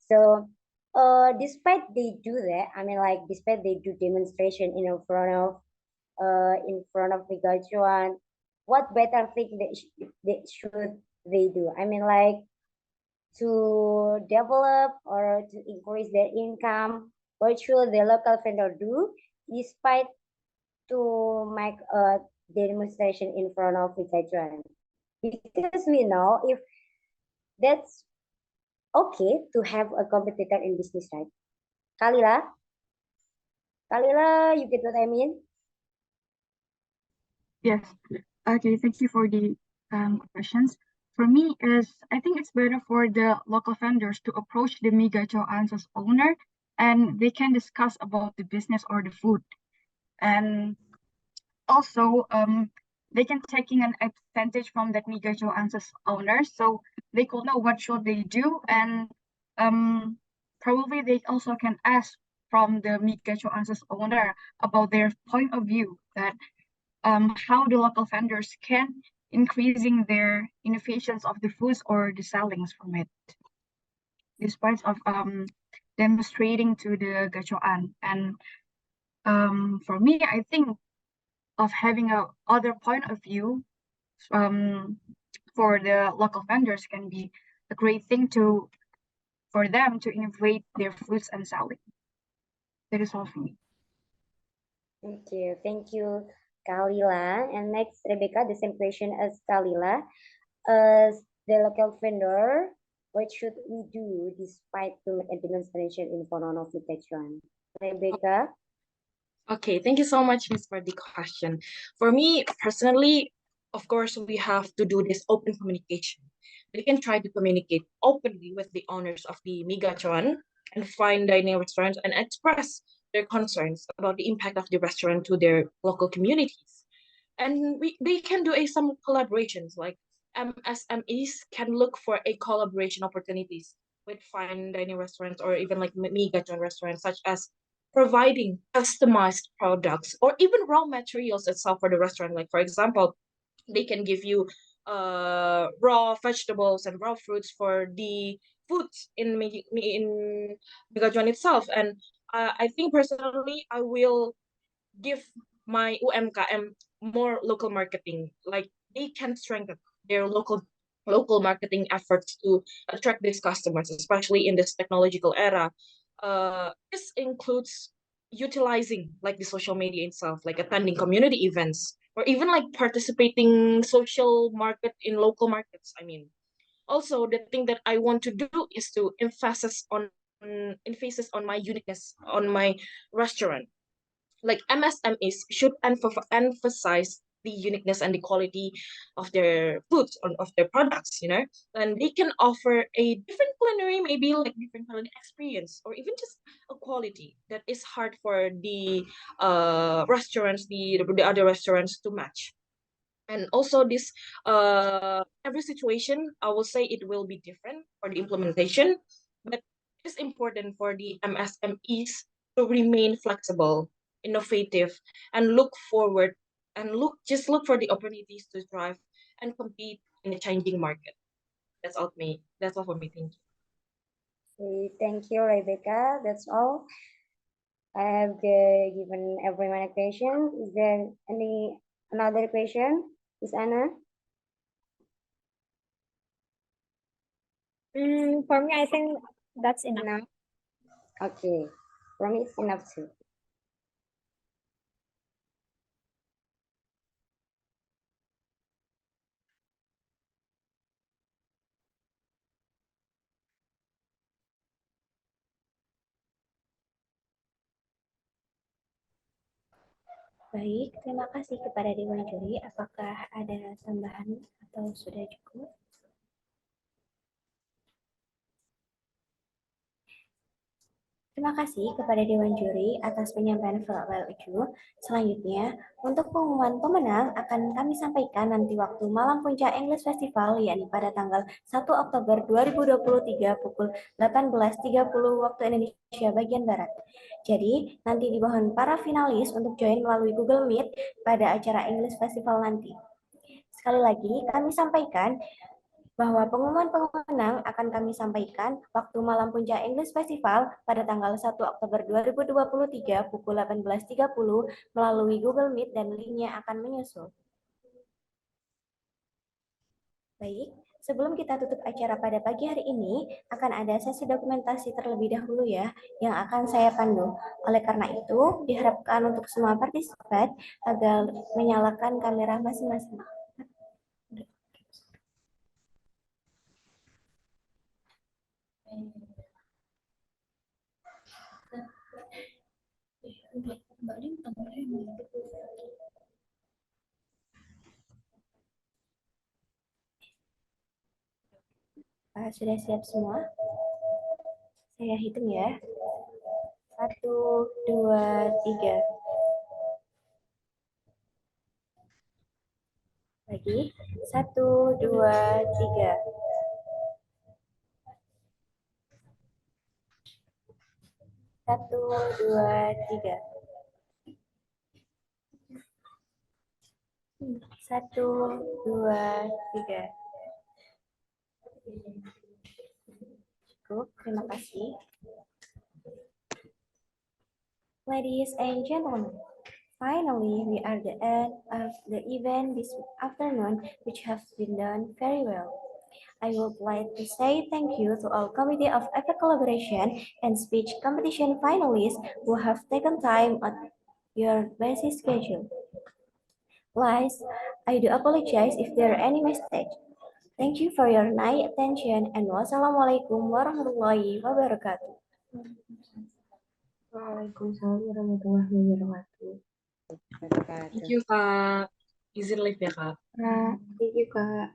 So, despite they do that, I mean, like, despite they do demonstration in front of Mikajuan, what better thing they should they do? I mean, like, to develop or to increase their income, what should the local vendor do despite to make a demonstration in front of Mikajuan? Because we know if that's okay to have a competitor in business, right? Kalila, Kalila, you get what I mean? Yes. Okay, thank you for the questions. For me, is I think it's better for the local vendors to approach the Miga Choan's owner, and they can discuss about the business or the food. And also, they can taking an advantage from that Miga Choan's owner, so they could know what should they do, and probably they also can ask from the Miga Choan's owner about their point of view that how the local vendors can increasing their innovations of the foods or the sellings from it, despite of demonstrating to the gachoan. And for me, I think of having a other point of view um, for the local vendors can be a great thing to for them to innovate their foods and selling. That is all for me. Thank you, Kalila. And next, Rebecca, the same question as Kalila. As the local vendor, what should we do despite to make a demonstration in front of Mikajuan? Rebecca? Okay, thank you so much, Miss, for the question. For me personally, of course, we have to do this open communication. They can try to communicate openly with the owners of the Migachuan and fine dining restaurants and express their concerns about the impact of the restaurant to their local communities. And they can do some collaborations like SMEs can look for a collaboration opportunities with fine dining restaurants or even like Migachuan restaurants, such as providing customized products or even raw materials itself for the restaurant. Like for example, they can give you raw vegetables and raw fruits for the foods in Megajuan itself. And I think personally, I will give my UMKM more local marketing. Like they can strengthen their local marketing efforts to attract these customers, especially in this technological era. This includes utilizing like the social media itself, like attending community events or even like participating social market in local markets. I mean, also the thing that I want to do is to emphasis on my uniqueness on my restaurant. Like MSMEs should emphasize the uniqueness and the quality of their foods or of their products, and they can offer a different culinary, maybe like different culinary experience, or even just a quality that is hard for the restaurants, the other restaurants to match. And also this every situation, I will say it will be different, for the implementation, but it is important for the MSMEs to remain flexible, innovative, and look for the opportunities to thrive and compete in a changing market. That's all me. That's all for me. Thank you. Okay, thank you, Rebecca. That's all. I have given everyone a question. Is there any another question, Miss Anna? For me, I think that's enough. Enough. Okay, for me it's enough too. Baik, terima kasih kepada Dewan Juri. Apakah ada tambahan atau sudah cukup? Terima kasih kepada Dewan Juri atas penyampaian value. Selanjutnya, untuk pengumuman pemenang akan kami sampaikan nanti waktu Malam Puncak English Festival, yakni pada tanggal 1 Oktober 2023 pukul 18.30 waktu Indonesia bagian Barat. Jadi, nanti dimohon para finalis untuk join melalui Google Meet pada acara English Festival nanti. Sekali lagi, kami sampaikan bahwa pengumuman pemenang akan kami sampaikan waktu Malam Puncak English Festival pada tanggal 1 Oktober 2023 pukul 18.30 melalui Google Meet dan linknya akan menyusul. Baik, sebelum kita tutup acara pada pagi hari ini, akan ada sesi dokumentasi terlebih dahulu ya, yang akan saya pandu. Oleh karena itu, diharapkan untuk semua partisipan agar menyalakan kamera masing-masing. Sudah siap semua? Saya hitung ya. 1, 2, 3. Lagi. 1, 2, 3. 1, 2, 3. 1, 2, 3. Cukup, terima kasih. Ladies and gentlemen, finally we are at the end of the event this afternoon, which has been done very well. I would like to say thank you to all Committee of Effect Collaboration and Speech Competition finalists who have taken time out your busy schedule. Please, I do apologize if there are any mistakes. Thank you for your nice attention and wassalamualaikum warahmatullahi wabarakatuh. Waalaikumsalam warahmatullahi wabarakatuh. Thank you, Kak. Izin live ya, Kak. Thank you, Kak.